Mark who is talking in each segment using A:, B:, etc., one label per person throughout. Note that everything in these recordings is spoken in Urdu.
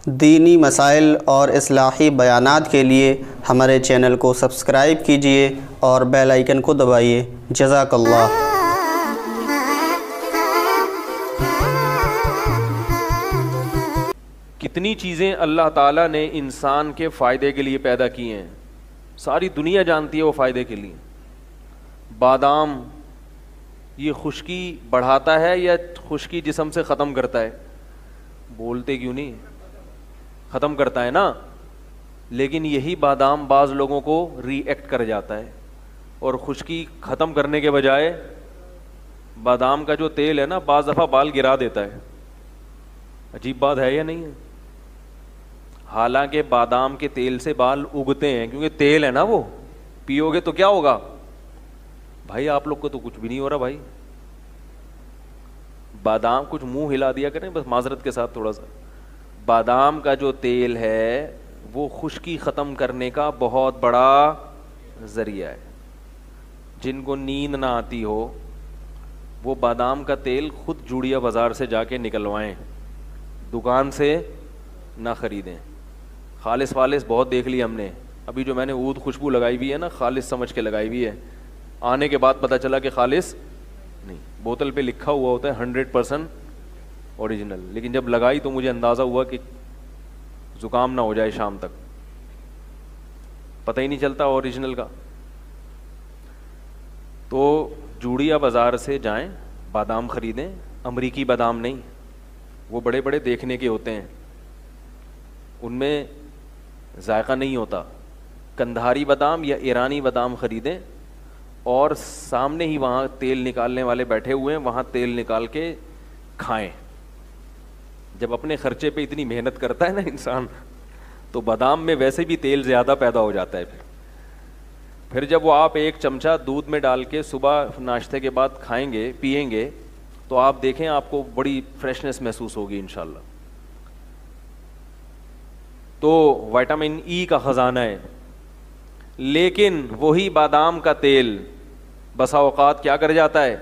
A: دینی مسائل اور اصلاحی بیانات کے لیے ہمارے چینل کو سبسکرائب کیجیے اور بیل آئیکن کو دبائیے۔ جزاک اللہ۔
B: کتنی چیزیں اللہ تعالیٰ نے انسان کے فائدے کے لیے پیدا کی ہیں، ساری دنیا جانتی ہے وہ فائدے کے لیے۔ بادام یہ خشکی بڑھاتا ہے یا خشکی جسم سے ختم کرتا ہے؟ بولتے کیوں نہیں؟ ختم کرتا ہے نا، لیکن یہی بادام بعض لوگوں کو ری ایکٹ کر جاتا ہے اور خشکی ختم کرنے کے بجائے بادام کا جو تیل ہے نا بعض دفعہ بال گرا دیتا ہے۔ عجیب بات ہے یا نہیں ہے؟ حالانکہ بادام کے تیل سے بال اگتے ہیں، کیونکہ تیل ہے نا، وہ پیو گے تو کیا ہوگا؟ بھائی آپ لوگ کو تو کچھ بھی نہیں ہو رہا بھائی، بادام کچھ منہ ہلا دیا کریں بس معذرت کے ساتھ تھوڑا سا۔ بادام کا جو تیل ہے وہ خشکی ختم کرنے کا بہت بڑا ذریعہ ہے۔ جن کو نیند نہ آتی ہو وہ بادام کا تیل خود جوڑیا بازار سے جا کے نکلوائیں، دکان سے نہ خریدیں۔ خالص فالص بہت دیکھ لی ہم نے، ابھی جو میں نے عود خوشبو لگائی ہوئی ہے نا خالص سمجھ کے لگائی ہوئی ہے، آنے کے بعد پتہ چلا کہ خالص نہیں، بوتل پہ لکھا ہوا ہوتا ہے 100% اوریجنل، لیکن جب لگائی تو مجھے اندازہ ہوا کہ زکام نہ ہو جائے شام تک، پتہ ہی نہیں چلتا اوریجنل کا۔ تو جوڑیا بازار سے جائیں، بادام خریدیں، امریکی بادام نہیں، وہ بڑے بڑے دیکھنے کے ہوتے ہیں، ان میں ذائقہ نہیں ہوتا۔ کندھاری بادام یا ایرانی بادام خریدیں اور سامنے ہی وہاں تیل نکالنے والے بیٹھے ہوئے ہیں، وہاں تیل نکال کے کھائیں۔ جب اپنے خرچے پہ اتنی محنت کرتا ہے نا انسان تو بادام میں ویسے بھی تیل زیادہ پیدا ہو جاتا ہے۔ پھر جب وہ آپ ایک چمچہ دودھ میں ڈال کے صبح ناشتے کے بعد کھائیں گے پئیں گے تو آپ دیکھیں آپ کو بڑی فریشنس محسوس ہوگی انشاءاللہ۔ تو وٹامن ای کا خزانہ ہے، لیکن وہی بادام کا تیل بسا اوقات کیا کر جاتا ہے؟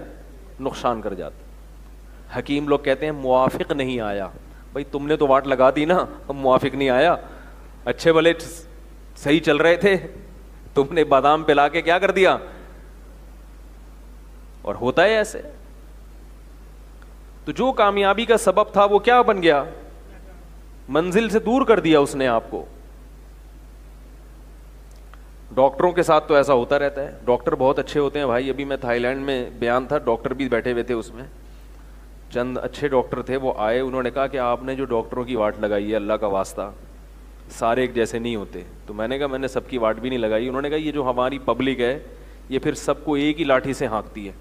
B: نقصان کر جاتا ہے۔ حکیم لوگ کہتے ہیں موافق نہیں آیا، بھائی تم نے تو واٹ لگا دی نا، اب موافق نہیں آیا، اچھے بھلے صحیح چل رہے تھے، تم نے بادام پلا کے کیا کر دیا؟ اور ہوتا ہے ایسے۔ تو جو کامیابی کا سبب تھا وہ کیا بن گیا؟ منزل سے دور کر دیا اس نے آپ کو۔ ڈاکٹروں کے ساتھ تو ایسا ہوتا رہتا ہے، ڈاکٹر بہت اچھے ہوتے ہیں بھائی۔ ابھی میں تھائی لینڈ میں بیان تھا، ڈاکٹر بھی بیٹھے ہوئے تھے، اس میں چند اچھے ڈاکٹر تھے، وہ آئے، انہوں نے کہا کہ آپ نے جو ڈاکٹروں کی واٹ لگائی ہے اللہ کا واسطہ سارے ایک جیسے نہیں ہوتے۔ تو میں نے کہا میں نے سب کی واٹ بھی نہیں لگائی۔ انہوں نے کہا یہ جو ہماری پبلک ہے یہ پھر سب کو ایک ہی لاٹھی سے ہانکتی ہے۔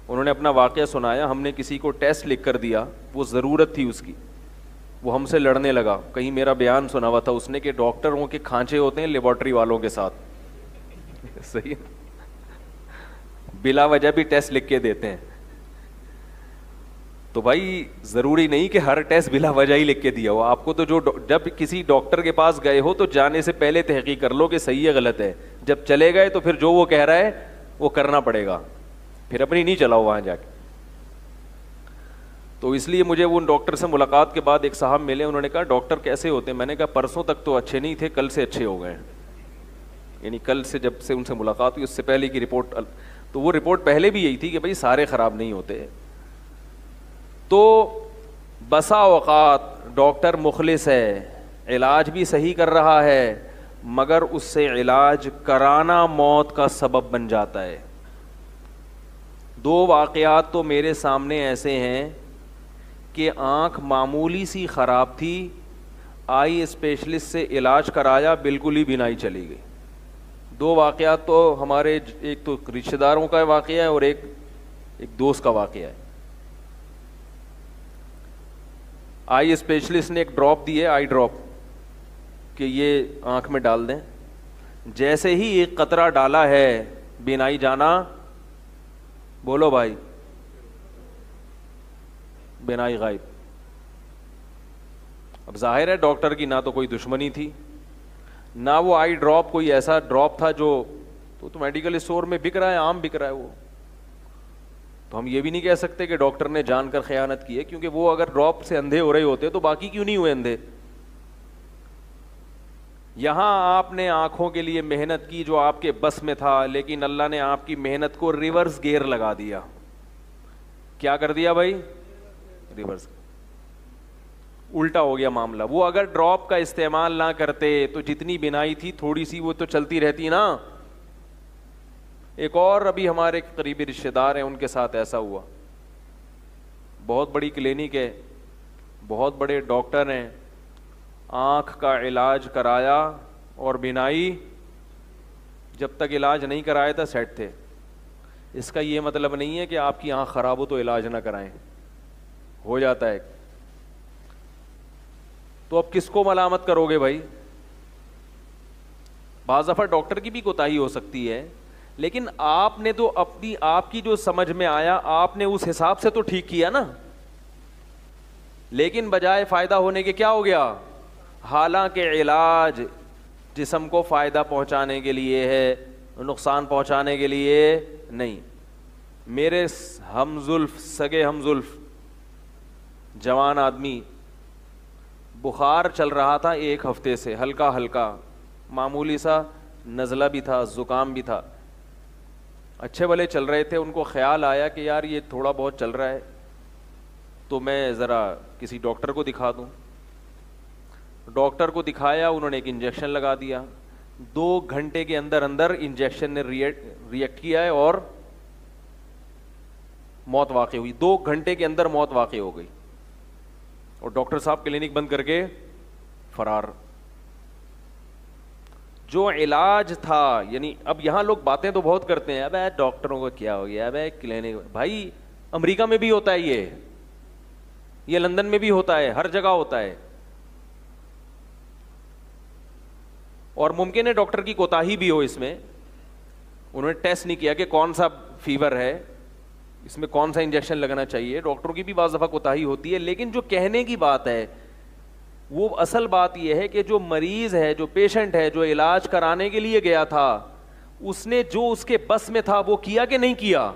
B: انہوں نے اپنا واقعہ سنایا، ہم نے کسی کو ٹیسٹ لکھ کر دیا، وہ ضرورت تھی اس کی، وہ ہم سے لڑنے لگا، کہیں میرا بیان سنا ہوا تھا اس نے کہ ڈاکٹروں کے کھانچے ہوتے ہیں لیبارٹری والوں کے ساتھ، صحیح بلا وجہ بھی ٹیسٹ لکھ کے دیتے ہیں۔ تو بھائی ضروری نہیں کہ ہر ٹیسٹ بلا وجہ ہی لکھ کے دیا ہو آپ کو، تو جو جب کسی ڈاکٹر کے پاس گئے ہو تو جانے سے پہلے تحقیق کر لو کہ صحیح ہے غلط ہے، جب چلے گئے تو پھر جو وہ کہہ رہا ہے وہ کرنا پڑے گا، پھر اپنی نہیں چلاؤ وہاں جا کے۔ تو اس لیے مجھے وہ ڈاکٹر سے ملاقات کے بعد ایک صاحب ملے، انہوں نے کہا ڈاکٹر کیسے ہوتے ہیں؟ میں نے کہا پرسوں تک تو اچھے نہیں تھے، کل سے اچھے ہو گئے، یعنی کل سے جب سے ان سے ملاقات ہوئی اس سے پہلے کی رپورٹ، تو وہ رپورٹ پہلے بھی یہی تھی کہ بھائی سارے خراب نہیں ہوتے۔ تو بسا اوقات ڈاکٹر مخلص ہے، علاج بھی صحیح کر رہا ہے، مگر اس سے علاج کرانا موت کا سبب بن جاتا ہے۔ دو واقعات تو میرے سامنے ایسے ہیں کہ آنکھ معمولی سی خراب تھی، آئی اسپیشلسٹ سے علاج کرایا، بالکل ہی بینائی چلی گئی۔ دو واقعات تو ہمارے، ایک تو رشتہ داروں کا واقعہ ہے اور ایک دوست کا واقعہ ہے۔ آئی اسپیشلسٹ نے ایک ڈراپ دی ہے، آئی ڈراپ، کہ یہ آنکھ میں ڈال دیں، جیسے ہی ایک قطرہ ڈالا ہے بینائی جانا، بولو بھائی، بینائی غائب۔ اب ظاہر ہے ڈاکٹر کی نہ تو کوئی دشمنی تھی، نہ وہ آئی ڈراپ کوئی ایسا ڈراپ تھا جو تو میڈیکل اسٹور میں بک رہا ہے، عام بک رہا ہے وہ، تو ہم یہ بھی نہیں کہہ سکتے کہ ڈاکٹر نے جان کر خیانت کی ہے، کیونکہ وہ اگر ڈراپ سے اندھے ہو رہے ہوتے تو باقی کیوں نہیں ہوئے اندھے؟ یہاں آپ نے آنکھوں کے لیے محنت کی جو آپ کے بس میں تھا, لیکن اللہ نے آپ کی محنت کو ریورس گیئر لگا دیا. کیا کر دیا بھائی؟ ریورس, الٹا ہو گیا معاملہ. وہ اگر ڈراپ کا استعمال نہ کرتے تو جتنی بینائی تھی تھوڑی سی وہ تو چلتی رہتی نا. ایک اور ابھی ہمارے قریبی رشتہ دار ہیں, ان کے ساتھ ایسا ہوا. بہت بڑی کلینک ہے, بہت بڑے ڈاکٹر ہیں, آنکھ کا علاج کرایا اور بینائی جب تک علاج نہیں کرایا تھا سیٹ تھے. اس کا یہ مطلب نہیں ہے کہ آپ کی آنکھ خراب ہو تو علاج نہ کرائیں, ہو جاتا ہے. تو اب کس کو ملامت کرو گے بھائی؟ بعض دفعہ ڈاکٹر کی بھی کوتاہی ہو سکتی ہے, لیکن آپ نے تو اپنی, آپ کی جو سمجھ میں آیا آپ نے اس حساب سے تو ٹھیک کیا نا. لیکن بجائے فائدہ ہونے کے کیا ہو گیا؟ حالانکہ علاج جسم کو فائدہ پہنچانے کے لیے ہے, نقصان پہنچانے کے لیے نہیں. میرے ہمزلف, سگے ہمزلف جوان آدمی, بخار چل رہا تھا 1 ہفتے سے, ہلکا ہلکا معمولی سا نزلہ بھی تھا, زکام بھی تھا, اچھے بھلے چل رہے تھے. ان کو خیال آیا کہ یار یہ تھوڑا بہت چل رہا ہے تو میں ذرا کسی ڈاکٹر کو دکھا دوں. ڈاکٹر کو دکھایا, انہوں نے ایک انجیکشن لگا دیا. 2 گھنٹے کے اندر اندر انجیکشن نے ریئیکٹ کیا ہے اور موت واقع ہوئی. 2 گھنٹے کے اندر موت واقع ہو گئی, اور ڈاکٹر صاحب کلینک بند کر کے فرار. جو علاج تھا, یعنی اب یہاں لوگ باتیں تو بہت کرتے ہیں, اب ڈاکٹروں کو کیا ہو گیا, اب کلینک. بھائی امریکہ میں بھی ہوتا ہے یہ لندن میں بھی ہوتا ہے, ہر جگہ ہوتا ہے. اور ممکن ہے ڈاکٹر کی کوتاہی بھی ہو اس میں, انہوں نے ٹیسٹ نہیں کیا کہ کون سا فیور ہے, اس میں کون سا انجیکشن لگنا چاہیے. ڈاکٹروں کی بھی بعض دفعہ کوتاہی ہوتی ہے. لیکن جو کہنے کی بات ہے وہ اصل بات یہ ہے کہ جو مریض ہے, جو پیشنٹ ہے, جو علاج کرانے کے لیے گیا تھا, اس نے جو اس کے بس میں تھا وہ کیا کہ نہیں کیا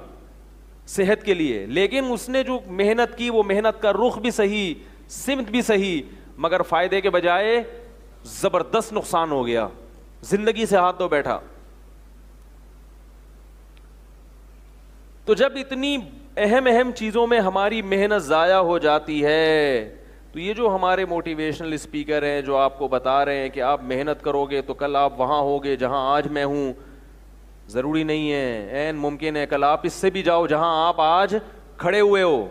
B: صحت کے لیے. لیکن اس نے جو محنت کی وہ محنت کا رخ بھی صحیح, سمت بھی صحیح, مگر فائدے کے بجائے زبردست نقصان ہو گیا, زندگی سے ہاتھ دھو بیٹھا. تو جب اتنی اہم چیزوں میں ہماری محنت ضائع ہو جاتی ہے, تو یہ جو ہمارے موٹیویشنل اسپیکر ہیں جو آپ کو بتا رہے ہیں کہ آپ محنت کرو گے تو کل آپ وہاں ہوگے جہاں آج میں ہوں, ضروری نہیں ہے, عین ممکن ہے کل آپ اس سے بھی جاؤ جہاں آپ آج کھڑے ہوئے ہو.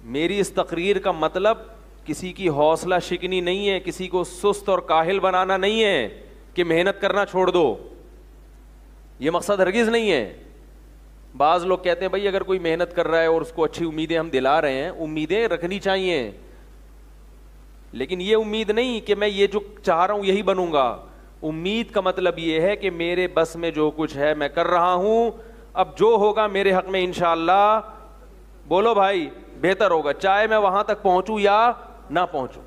B: میری اس تقریر کا مطلب کسی کی حوصلہ شکنی نہیں ہے, کسی کو سست اور کاہل بنانا نہیں ہے کہ محنت کرنا چھوڑ دو, یہ مقصد ہرگز نہیں ہے. بعض لوگ کہتے ہیں بھائی اگر کوئی محنت کر رہا ہے اور اس کو اچھی امیدیں ہم دلا رہے ہیں, امیدیں رکھنی چاہیے, لیکن یہ امید نہیں کہ میں یہ جو چاہ رہا ہوں یہی بنوں گا. امید کا مطلب یہ ہے کہ میرے بس میں جو کچھ ہے میں کر رہا ہوں, اب جو ہوگا میرے حق میں انشاءاللہ, بولو بھائی, بہتر ہوگا, چاہے میں وہاں تک پہنچوں یا نہ پہنچوں.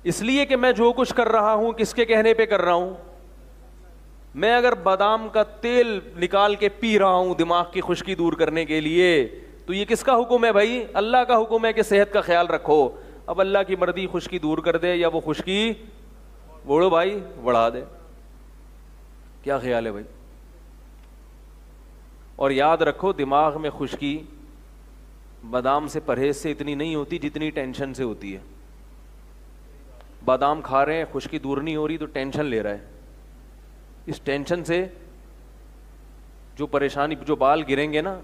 B: اس لیے کہ میں جو کچھ کر رہا ہوں کس کے کہنے پہ کر رہا ہوں. میں اگر بادام کا تیل نکال کے پی رہا ہوں دماغ کی خشکی دور کرنے کے لیے, تو یہ کس کا حکم ہے بھائی؟ اللہ کا حکم ہے کہ صحت کا خیال رکھو. اب اللہ کی مرضی خشکی دور کر دے یا وہ خشکی بوڑھو بھائی بڑھا دے, کیا خیال ہے بھائی؟ اور یاد رکھو دماغ میں خشکی بادام سے پرہیز سے اتنی نہیں ہوتی جتنی ٹینشن سے ہوتی ہے. بادام کھا رہے ہیں, خشکی دور نہیں ہو رہی تو ٹینشن لے رہا ہے. اس ٹینشن سے جو پریشانی, جو بال گریں گے نا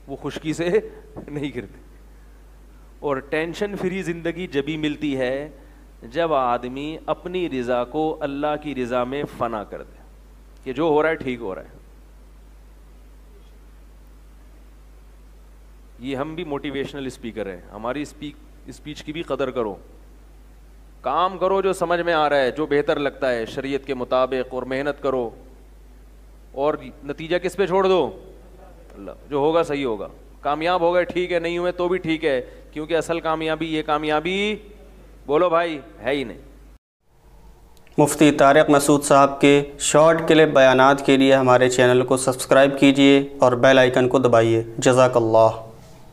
B: وہ خشکی سے نہیں گرتے. اور ٹینشن فری زندگی جبھی ملتی ہے جب آدمی اپنی رضا کو اللہ کی رضا میں فنا کر دے کہ جو ہو رہا ہے ٹھیک ہو رہا ہے. یہ ہم بھی موٹیویشنل اسپیکر ہیں, ہماری اسپیچ کی بھی قدر کرو, کام کرو جو سمجھ میں آ رہا ہے, جو بہتر لگتا ہے شریعت کے مطابق, اور محنت کرو, اور نتیجہ کس پہ چھوڑ دو؟ اللہ. جو ہوگا صحیح ہوگا, کامیاب ہو گئے ٹھیک ہے, نہیں ہوئے تو بھی ٹھیک ہے, کیونکہ اصل کامیابی, یہ کامیابی بولو بھائی ہے ہی نہیں.
A: مفتی طارق مسعود صاحب کے شارٹ کلپ بیانات کے لیے ہمارے چینل کو سبسکرائب کیجئے اور بیل آئیکن کو دبائیے. جزاک اللہ.